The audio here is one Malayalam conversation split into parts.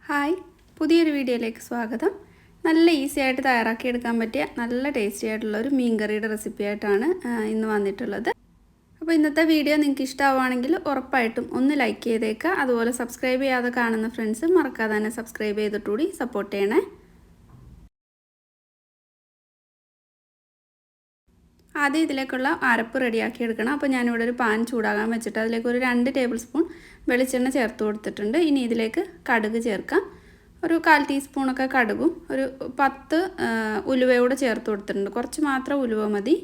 ഹായ്, പുതിയൊരു വീഡിയോയിലേക്ക് സ്വാഗതം. നല്ല ഈസി ആയിട്ട് തയ്യാറാക്കിയെടുക്കാൻ പറ്റിയ നല്ല ടേസ്റ്റി ആയിട്ടുള്ള ഒരു മീൻ കറിയുടെ റെസിപ്പി ആയിട്ടാണ് ഇന്ന് വന്നിട്ടുള്ളത്. അപ്പോൾ ഇന്നത്തെ വീഡിയോ നിങ്ങൾക്ക് ഇഷ്ടമാവുകയാണെങ്കിൽ ഉറപ്പായിട്ടും ഒന്ന് ലൈക്ക് ചെയ്തേക്കുക. അതുപോലെ സബ്സ്ക്രൈബ് ചെയ്യാതെ കാണുന്ന ഫ്രണ്ട്സ് മറക്കാതെ തന്നെ സബ്സ്ക്രൈബ് ചെയ്തിട്ടുകൂടി സപ്പോർട്ട് ചെയ്യണേ. ആദ്യം ഇതിലേക്കുള്ള അരപ്പ് റെഡിയാക്കി എടുക്കണം. അപ്പോൾ ഞാനിവിടെ ഒരു പാൻ ചൂടാകാൻ വെച്ചിട്ട് അതിലേക്ക് ഒരു 2 ടേബിൾ സ്പൂൺ വെളിച്ചെണ്ണ ചേർത്ത് കൊടുത്തിട്ടുണ്ട്. ഇനി ഇതിലേക്ക് കടുക് ചേർക്കാം. ഒരു 1/4 ടീസ്പൂണൊക്കെ കടുകും ഒരു 10 ഉലുവയോടെ ചേർത്ത് കൊടുത്തിട്ടുണ്ട്. കുറച്ച് മാത്രം ഉലുവ മതി.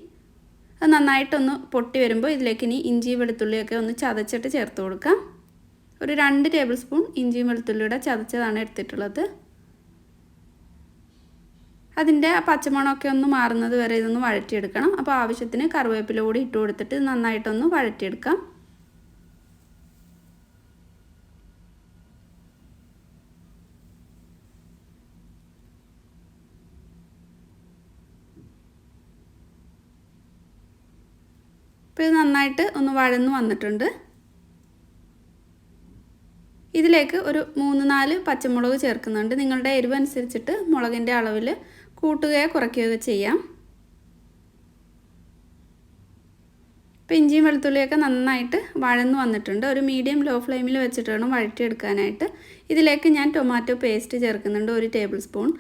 അത് നന്നായിട്ടൊന്ന് പൊട്ടി വരുമ്പോൾ ഇതിലേക്ക് ഇനി ഇഞ്ചി വെളുത്തുള്ളിയൊക്കെ ഒന്ന് ചതച്ചിട്ട് ചേർത്ത് കൊടുക്കാം. ഒരു 2 ടേബിൾ സ്പൂൺ ഇഞ്ചിയും വെളുത്തുള്ളിയുടെ ചതച്ചതാണ് എടുത്തിട്ടുള്ളത്. അതിൻ്റെ പച്ചമണമൊക്കെ ഒന്ന് മാറുന്നത് വരെ ഇതൊന്ന് വഴറ്റിയെടുക്കണം. അപ്പോൾ ആവശ്യത്തിന് കറിവേപ്പില കൂടി ഇട്ട് കൊടുത്തിട്ട് നന്നായിട്ടൊന്ന് വഴറ്റിയെടുക്കാം. ഇപ്പോൾ ഇത് നന്നായിട്ട് ഒന്ന് വഴന്നു വന്നിട്ടുണ്ട്. ഇതിലേക്ക് ഒരു 3-4 പച്ചമുളക് ചേർക്കുന്നുണ്ട്. നിങ്ങളുടെ എരിവ് അനുസരിച്ചിട്ട് മുളകിൻ്റെ അളവിൽ കൂട്ടുകയോ കുറയ്ക്കുകയോ ചെയ്യാം. ഇപ്പോൾ ഇഞ്ചിയും വെളുത്തുള്ളിയൊക്കെ നന്നായിട്ട് വഴന്നു വന്നിട്ടുണ്ട്. ഒരു മീഡിയം ലോ ഫ്ലെയിമിൽ വെച്ചിട്ട് വേണം വഴറ്റിയെടുക്കാനായിട്ട്. ഇതിലേക്ക് ഞാൻ ടൊമാറ്റോ പേസ്റ്റ് ചേർക്കുന്നുണ്ട് 1 ടേബിൾ സ്പൂൺ.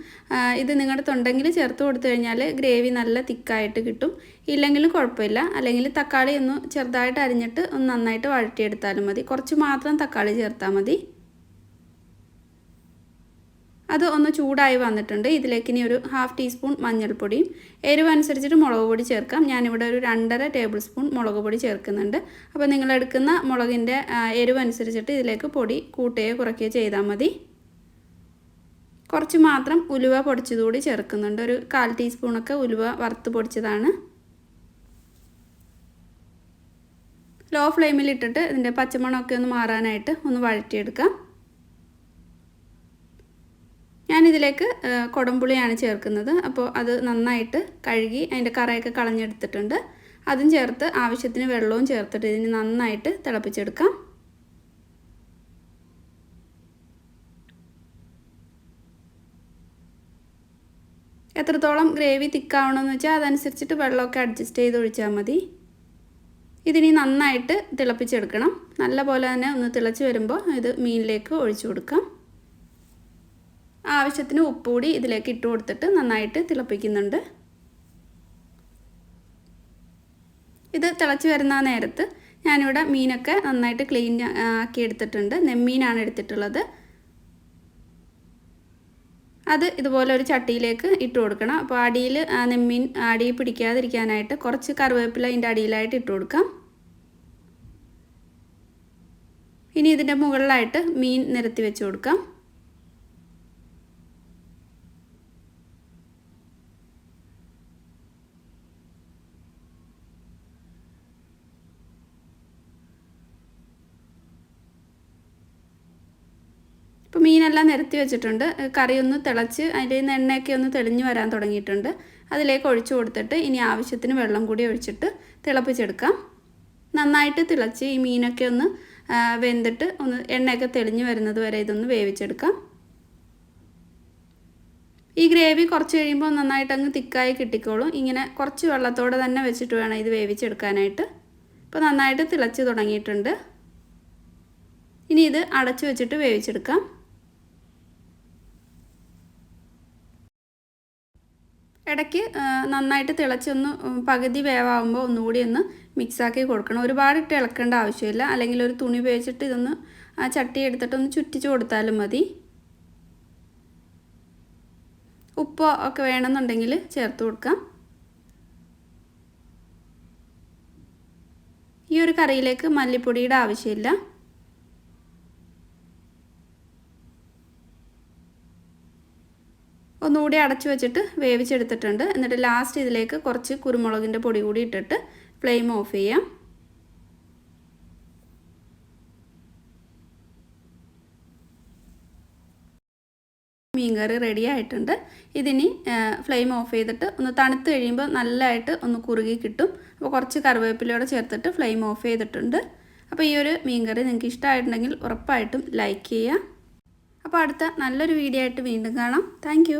ഇത് നിങ്ങളുടെ തൊണ്ടെങ്കിൽ ചേർത്ത് കൊടുത്തു കഴിഞ്ഞാൽ ഗ്രേവി നല്ല തിക്കായിട്ട് കിട്ടും. ഇല്ലെങ്കിലും കുഴപ്പമില്ല. അല്ലെങ്കിൽ തക്കാളി ഒന്ന് ചെറുതായിട്ട് അരിഞ്ഞിട്ട് ഒന്ന് നന്നായിട്ട് വഴറ്റിയെടുത്താലും മതി. കുറച്ച് മാത്രം തക്കാളി ചേർത്താൽ മതി. അത് ഒന്ന് ചൂടായി വന്നിട്ടുണ്ട്. ഇതിലേക്ക് ഇനി ഒരു 1/2 ടീസ്പൂൺ മഞ്ഞൾപ്പൊടിയും എരിവ് അനുസരിച്ചിട്ട് മുളക് പൊടി ചേർക്കാം. ഞാനിവിടെ ഒരു 2.5 ടേബിൾ സ്പൂൺ മുളക് പൊടി ചേർക്കുന്നുണ്ട്. അപ്പോൾ നിങ്ങളെടുക്കുന്ന മുളകിൻ്റെ എരിവ് അനുസരിച്ചിട്ട് ഇതിലേക്ക് പൊടി കൂട്ടുകയോ കുറയ്ക്കുകയോ ചെയ്താൽ മതി. കുറച്ച് മാത്രം ഉലുവ പൊടിച്ചതുകൂടി ചേർക്കുന്നുണ്ട്. ഒരു 1/4 ടീസ്പൂണൊക്കെ ഉലുവ വറുത്ത് പൊടിച്ചതാണ്. ലോ ഫ്ലെയിമിൽ ഇട്ടിട്ട് ഇതിൻ്റെ പച്ചമണമൊക്കെ ഒന്ന് മാറാനായിട്ട് ഒന്ന് വഴറ്റിയെടുക്കാം. ഞാനിതിലേക്ക് കുടംപുളിയാണ് ചേർക്കുന്നത്. അപ്പോൾ അത് നന്നായിട്ട് കഴുകി അതിൻ്റെ കറയൊക്കെ കളഞ്ഞെടുത്തിട്ടുണ്ട്. അതും ചേർത്ത് ആവശ്യത്തിന് വെള്ളവും ചേർത്തിട്ട് ഇതിന് നന്നായിട്ട് തിളപ്പിച്ചെടുക്കാം. എത്രത്തോളം ഗ്രേവി തിക്കാവണമെന്ന് വെച്ചാൽ അതനുസരിച്ചിട്ട് വെള്ളമൊക്കെ അഡ്ജസ്റ്റ് ചെയ്ത് ഒഴിച്ചാൽ മതി. ഇതിനി നന്നായിട്ട് തിളപ്പിച്ചെടുക്കണം. നല്ല പോലെ തന്നെ ഒന്ന് തിളച്ച് വരുമ്പോൾ ഇത് മീനിലേക്ക് ഒഴിച്ചു കൊടുക്കാം. ആവശ്യത്തിന് ഉപ്പ് കൂടി ഇതിലേക്ക് ഇട്ട് കൊടുത്തിട്ട് നന്നായിട്ട് തിളപ്പിക്കുന്നുണ്ട്. ഇത് തിളച്ച് വരുന്ന നേരത്ത് ഞാനിവിടെ മീനൊക്കെ നന്നായിട്ട് ക്ലീൻ ആക്കി എടുത്തിട്ടുണ്ട്. നെമ്മീനാണ് എടുത്തിട്ടുള്ളത്. അത് ഇതുപോലെ ഒരു ചട്ടിയിലേക്ക് ഇട്ട് കൊടുക്കണം. അപ്പോൾ അടിയിൽ നെമ്മീൻ അടിയിൽ പിടിക്കാതിരിക്കാനായിട്ട് കുറച്ച് കറിവേപ്പില അതിൻ്റെ അടിയിലായിട്ട് ഇട്ട് കൊടുക്കാം. ഇനി ഇതിൻ്റെ മുകളിലായിട്ട് മീൻ നിരത്തി വെച്ച് കൊടുക്കാം. ഇപ്പോൾ മീനെല്ലാം നിരത്തി വെച്ചിട്ടുണ്ട്. കറി ഒന്ന് തിളച്ച് അതിൻ്റെ നിന്ന് എണ്ണയൊക്കെ ഒന്ന് തെളിഞ്ഞ് വരാൻ തുടങ്ങിയിട്ടുണ്ട്. അതിലേക്ക് ഒഴിച്ചു കൊടുത്തിട്ട് ഇനി ആവശ്യത്തിന് വെള്ളം കൂടി ഒഴിച്ചിട്ട് തിളപ്പിച്ചെടുക്കാം. നന്നായിട്ട് തിളച്ച് ഈ മീനൊക്കെ ഒന്ന് വെന്തിട്ട് ഒന്ന് എണ്ണയൊക്കെ തെളിഞ്ഞ് വരുന്നത് വരെ ഇതൊന്ന് വേവിച്ചെടുക്കാം. ഈ ഗ്രേവി കുറച്ച് കഴിയുമ്പോൾ നന്നായിട്ട് അങ്ങ് തിക്കായി കിട്ടിക്കോളും. ഇങ്ങനെ കുറച്ച് വെള്ളത്തോടെ തന്നെ വെച്ചിട്ട് വേണം ഇത് വേവിച്ചെടുക്കാനായിട്ട്. ഇപ്പോൾ നന്നായിട്ട് തിളച്ച് തുടങ്ങിയിട്ടുണ്ട്. ഇനി ഇത് അടച്ചു വെച്ചിട്ട് വേവിച്ചെടുക്കാം. ഇടയ്ക്ക് നന്നായിട്ട് തിളച്ചൊന്ന് പകുതി വേവാകുമ്പോൾ ഒന്നുകൂടി ഒന്ന് മിക്സാക്കി കൊടുക്കണം. ഒരുപാട് ഇട്ട് ഇളക്കേണ്ട ആവശ്യമില്ല. അല്ലെങ്കിൽ ഒരു തുണി ഉപയോഗിച്ചിട്ട് ഇതൊന്ന് ആ ചട്ടി എടുത്തിട്ടൊന്ന് ചുറ്റിച്ച് കൊടുത്താലും മതി. ഉപ്പോ ഒക്കെ വേണമെന്നുണ്ടെങ്കിൽ ചേർത്ത് കൊടുക്കാം. ഈ ഒരു കറിയിലേക്ക് മല്ലിപ്പൊടിയുടെ ആവശ്യമില്ല. ഒന്നുകൂടി അടച്ചു വെച്ചിട്ട് വേവിച്ചെടുത്തിട്ടുണ്ട്. എന്നിട്ട് ലാസ്റ്റ് ഇതിലേക്ക് കുറച്ച് കുരുമുളകിൻ്റെ പൊടി കൂടി ഇട്ടിട്ട് ഫ്ലെയിം ഓഫ് ചെയ്യാം. മീൻകറി റെഡി ആയിട്ടുണ്ട്. ഇതിനി ഫ്ലെയിം ഓഫ് ചെയ്തിട്ട് ഒന്ന് തണുത്ത് കഴിയുമ്പോൾ നല്ലതായിട്ട് ഒന്ന് കുറുകി കിട്ടും. അപ്പോൾ കുറച്ച് കറിവേപ്പിലയോടെ ചേർത്തിട്ട് ഫ്ലെയിം ഓഫ് ചെയ്തിട്ടുണ്ട്. അപ്പോൾ ഈ ഒരു മീൻകറി നിങ്ങൾക്ക് ഇഷ്ടമായിട്ടുണ്ടെങ്കിൽ ഉറപ്പായിട്ടും ലൈക്ക് ചെയ്യുക. അപ്പോൾ അടുത്ത നല്ലൊരു വീഡിയോ ആയിട്ട് വീണ്ടും കാണാം. താങ്ക്